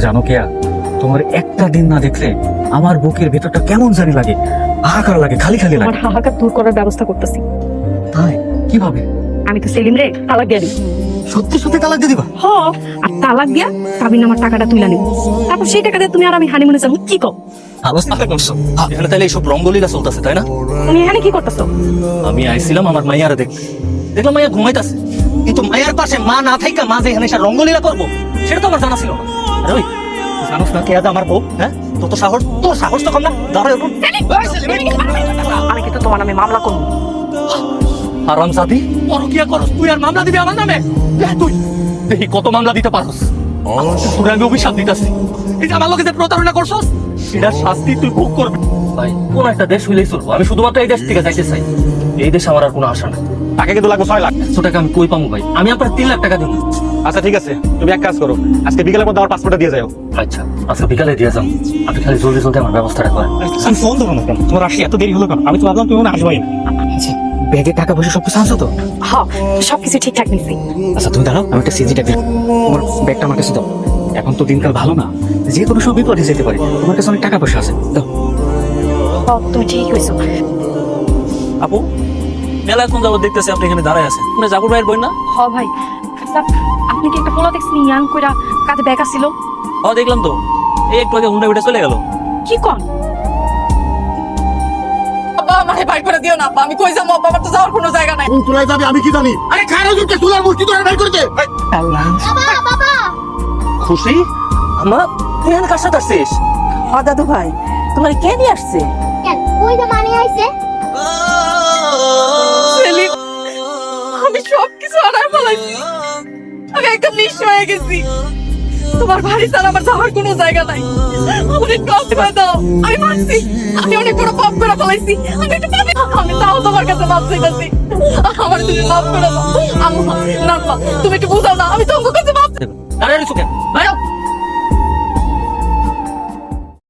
জানো কেয়া, তোমার একটা দিন না দেখলে আমার বুকের ভেতরটা কেমন জানি লাগে, হাহাকার লাগে, খালি খালি আমার লাগে। হাহাকার দূর করার ব্যবস্থা করতেছি। তাই কিভাবে? আমি তো সেলিম রে তালাক দিয়ে দিই। সত্যি সত্যি তালাক দিয়ে দিবা? হ, আর তালাক দিয়া কাবিন আমার টাকাটা তুলে নিব। তারপর সেই টাকা দিয়ে তুমি আর আমি হানিমুনে যাবো। কি কও? আলোচনা করছো এখানে? তাহলে এইসব রঙ্গলীলা চলতেছে, তাই না? তুমি এখানে কি করতেছো? আমি আইছিলাম আমার মাইয়ারে দেখতে, দেখলাম মাইয়া ঘুমাইতেছে, কিন্তু মাইয়ার পাশে মা না থাইকা মা যে এখানে এসে রঙ্গলীলা করবো সেটা তো আমার জানা ছিল না। আরে ওই জানোস না কেয়া আমার বউ? হ্যাঁ, তোর সাহস তো কম না? দাঁড়া এখন। আমি কিন্তু তোমার নামে মামলা করবো। আরাম সাথী, পরকিয়া করস তুই আর মামলা দিবি আমার নামে? তুই দেখি কত মামলা দিতে পারস। তোর আমি অভিশাপ দিতেছি, এই যে আমার লোকে যে প্রতারণা করছস এটার শাস্তি তুই ভোগ করবি। ভাই, কোন একটা দেশ হইলেই চলবো, আমি শুধুমাত্র এই দেশ থেকে যাইতে চাই। এই দেশে আমার আর কোনো আশা নেই। টাকা কিন্তু লাগবে 6 লাখ। 100 টাকা আমি কই পাবো ভাই? আমি আপনার 3 লাখ টাকা দিব। আচ্ছা ঠিক আছে, তুমি এক কাজ করো, আজকে বিকেলের মধ্যে আমার পাসপোর্টটা দিয়ে যাও। আচ্ছা আজকে বিকালে দিয়ে যান, আপনি খালি জলদি জলদি আমার ব্যবস্থাটা করেন। আমি ফোন ধরো না কেন? তোমার আসি এত দেরি হলো কেন? আমি তো ভাবলাম তুমি মনে হয় আসবাই না। আচ্ছা, ব্যাগে টাকা পয়সা সব কিছু আনছো তো? হ, সবকিছু ঠিকঠাক নিছি। আচ্ছা তুমি দাঁড়াও, আমি একটা সিজিটা দিই। তোমার ব্যাগটা আমার কাছে দাও। এখন তো দিনকাল ভালো না, যে কোনো সময় বিপদে যেতে পারে। তোমার কাছে অনেক টাকা পয়সা আছে, দাও। হ, তুমি ঠিক কইছো। আপু, মেলা এখন যাবো দেখতেছি আপনি এখানে দাঁড়ায় আছেন, মানে জাকুর ভাইয়ের বই না? হ ভাই, আচ্ছা, আপনি কি একটা পোলা দেখছেন ইয়াং কইরা কাঁধে ব্যাগ আছিল? ও দেখলাম তো, এই একটু আগে হুন্ডা উঠে চলে গেল। কি কোন? বাবা আমাকে বাইর করে দিও না, আমি কই যাবো? আমার তো যাওয়ার কোনো জায়গা নাই। তুলাই যাবে আমি কি জানি? আরে খায়রা জুটকে তুলার মুষ্টি ধরে বের করে দে। খুশি আমা, তুই এখানে কার সাথে আসছিস? হ দাদু ভাই, তোমার কে নিয়ে আসছে? কেন ওই তো মানে আইছে? সেলিম, আমি সব কিছু হারায় ফেলাইছি। আমি একদম নিঃস্ব হয়ে গেছি। তোমার বাড়ি ছাড়া আমার যাওয়ার কোনো জায়গা নাই। আমার একটু আশ্রয় দাও। আমি মানছি, আমি অনেক বড় পাপ করে ফেলাইছি। আমি একটু পাপি, আমি তাও তোমার কাছে মাপ চাইতাছি। আমার তুমি মাফ করে দাও। আম্মা, নাম্মা, তুমি একটু বুঝাও না, আমি তোমার কাছে মাপ। দাঁড়ায় রইছো কেন?